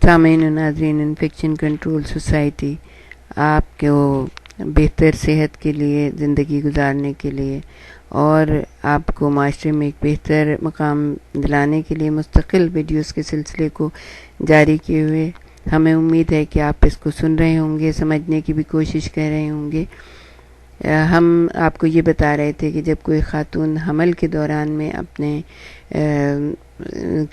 سامعین و ناظرین، انفیکشن کنٹرول سوسائٹی آپ کو بہتر صحت کے لیے، زندگی گزارنے کے لیے اور آپ کو معاشرے میں ایک بہتر مقام دلانے کے لیے مستقل ویڈیوز کے سلسلے کو جاری کیے ہوئے ہمیں امید ہے کہ آپ اس کو سن رہے ہوں گے، سمجھنے کی بھی کوشش کر رہے ہوں گے۔ ہم آپ کو یہ بتا رہے تھے کہ جب کوئی خاتون حمل کے دوران میں اپنے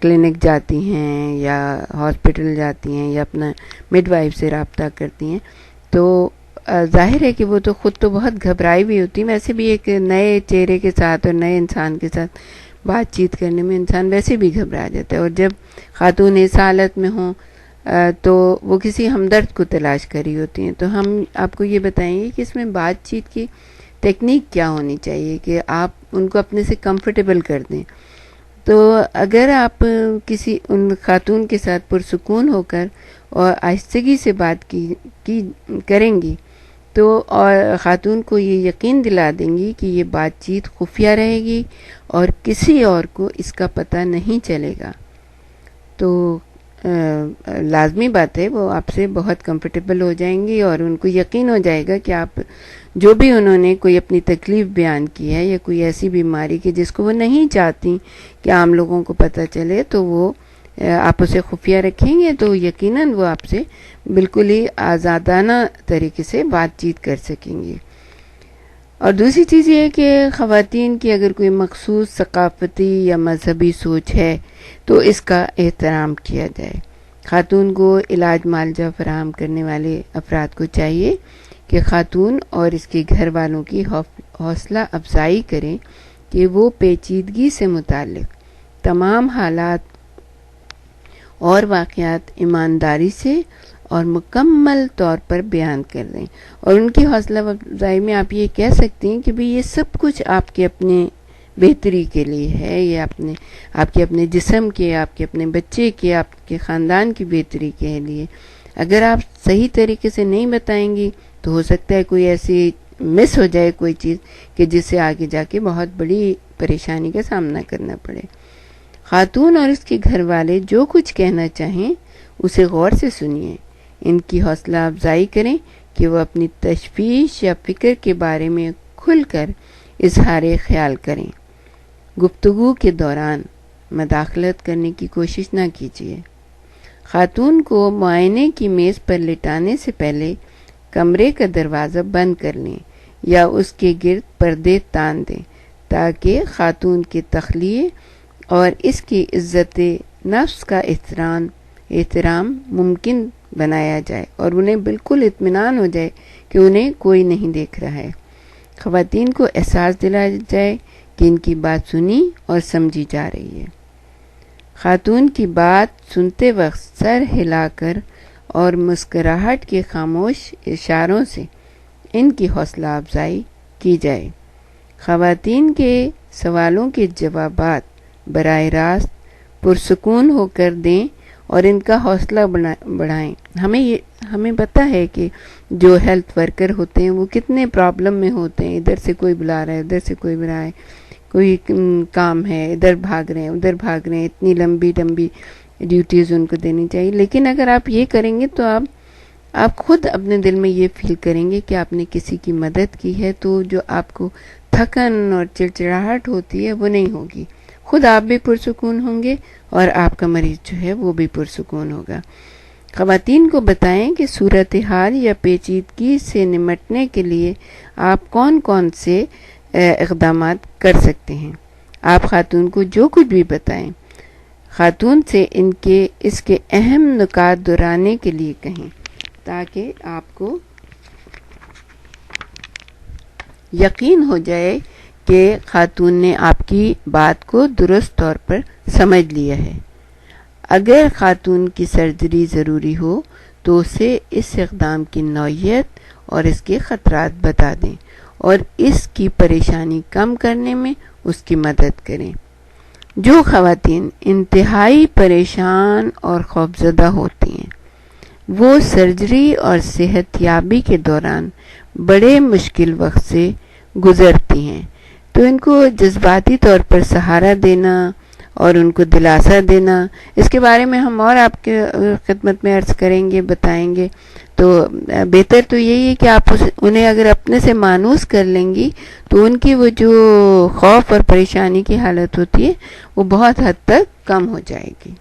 کلینک جاتی ہیں یا ہاسپٹل جاتی ہیں یا اپنا مڈ وائف سے رابطہ کرتی ہیں تو ظاہر ہے کہ وہ تو خود تو بہت گھبرائی بھی ہوتی ہیں، ویسے بھی ایک نئے چہرے کے ساتھ اور نئے انسان کے ساتھ بات چیت کرنے میں انسان ویسے بھی گھبرا جاتا ہے، اور جب خاتون اس حالت میں ہوں تو وہ کسی ہمدرد کو تلاش کری ہوتی ہیں۔ تو ہم آپ کو یہ بتائیں گے کہ اس میں بات چیت کی ٹیکنیک کیا ہونی چاہیے کہ آپ ان کو اپنے سے کمفرٹیبل کر دیں۔ تو اگر آپ کسی ان خاتون کے ساتھ پرسکون ہو کر اور آہستگی سے بات کی کریں گی تو اور خاتون کو یہ یقین دلا دیں گی کہ یہ بات چیت خفیہ رہے گی اور کسی اور کو اس کا پتہ نہیں چلے گا، تو لازمی بات ہے وہ آپ سے بہت کمفرٹیبل ہو جائیں گی اور ان کو یقین ہو جائے گا کہ آپ جو بھی انہوں نے کوئی اپنی تکلیف بیان کی ہے یا کوئی ایسی بیماری کہ جس کو وہ نہیں چاہتی کہ عام لوگوں کو پتہ چلے تو وہ آپ اسے خفیہ رکھیں گے، تو یقیناً وہ آپ سے بالکل ہی آزادانہ طریقے سے بات چیت کر سکیں گے۔ اور دوسری چیز یہ ہے کہ خواتین کی اگر کوئی مخصوص ثقافتی یا مذہبی سوچ ہے تو اس کا احترام کیا جائے۔ خاتون کو علاج معالجہ فراہم کرنے والے افراد کو چاہیے کہ خاتون اور اس کے گھر والوں کی حوصلہ افزائی کریں کہ وہ پیچیدگی سے متعلق تمام حالات اور واقعات ایمانداری سے اور مکمل طور پر بیان کر دیں، اور ان کی حوصلہ افزائی میں آپ یہ کہہ سکتے ہیں کہ بھی یہ سب کچھ آپ کے اپنے بہتری کے لیے ہے، یہ آپ کے اپنے جسم کے، آپ کے اپنے بچے کے، آپ کے خاندان کی بہتری کے لیے۔ اگر آپ صحیح طریقے سے نہیں بتائیں گی تو ہو سکتا ہے کوئی ایسی مس ہو جائے کوئی چیز کہ جس سے آگے جا کے بہت بڑی پریشانی کا سامنا کرنا پڑے۔ خاتون اور اس کے گھر والے جو کچھ کہنا چاہیں اسے غور سے سنیے، ان کی حوصلہ افزائی کریں کہ وہ اپنی تشویش یا فکر کے بارے میں کھل کر اظہار خیال کریں۔ گفتگو کے دوران مداخلت کرنے کی کوشش نہ کیجیے۔ خاتون کو معائنے کی میز پر لٹانے سے پہلے کمرے کا دروازہ بند کر لیں یا اس کے گرد پردے تان دیں تاکہ خاتون کے تخلیے اور اس کی عزت نفس کا احترام ممکن بنایا جائے اور انہیں بالکل اطمینان ہو جائے کہ انہیں کوئی نہیں دیکھ رہا ہے۔ خواتین کو احساس دلایا جائے کہ ان کی بات سنی اور سمجھی جا رہی ہے۔ خاتون کی بات سنتے وقت سر ہلا کر اور مسکراہٹ کے خاموش اشاروں سے ان کی حوصلہ افزائی کی جائے۔ خواتین کے سوالوں کے جوابات براہ راست پرسکون ہو کر دیں اور ان کا حوصلہ بڑھائیں۔ ہمیں پتہ ہے کہ جو ہیلتھ ورکر ہوتے ہیں وہ کتنے پرابلم میں ہوتے ہیں، ادھر سے کوئی بلا رہا ہے، ادھر سے کوئی بلا رہا ہے، کوئی کام ہے، ادھر بھاگ رہے ہیں ادھر بھاگ رہے ہیں، اتنی لمبی ڈیوٹیز ان کو دینی چاہیے۔ لیکن اگر آپ یہ کریں گے تو آپ خود اپنے دل میں یہ فیل کریں گے کہ آپ نے کسی کی مدد کی ہے، تو جو آپ کو تھکن اور چڑچڑاہٹ ہوتی ہے وہ نہیں ہوگی، خود آپ بھی پرسکون ہوں گے اور آپ کا مریض جو ہے وہ بھی پرسکون ہوگا۔ خواتین کو بتائیں کہ صورتحال یا پیچیدگی سے نمٹنے کے لیے آپ کون سے اقدامات کر سکتے ہیں۔ آپ خاتون کو جو کچھ بھی بتائیں، خاتون سے اس کے اہم نکات دہرانے کے لیے کہیں تاکہ آپ کو یقین ہو جائے کہ خاتون نے آپ کی بات کو درست طور پر سمجھ لیا ہے۔ اگر خاتون کی سرجری ضروری ہو تو اسے اس اقدام کی نوعیت اور اس کے خطرات بتا دیں اور اس کی پریشانی کم کرنے میں اس کی مدد کریں۔ جو خواتین انتہائی پریشان اور خوفزدہ ہوتی ہیں وہ سرجری اور صحت یابی کے دوران بڑے مشکل وقت سے گزرتی ہیں، تو ان کو جذباتی طور پر سہارا دینا اور ان کو دلاسا دینا، اس کے بارے میں ہم اور آپ کے خدمت میں عرض کریں گے، بتائیں گے. تو بہتر تو یہی ہے کہ آپ انہیں اگر اپنے سے مانوس کر لیں گی تو ان کی وہ جو خوف اور پریشانی کی حالت ہوتی ہے وہ بہت حد تک کم ہو جائے گی.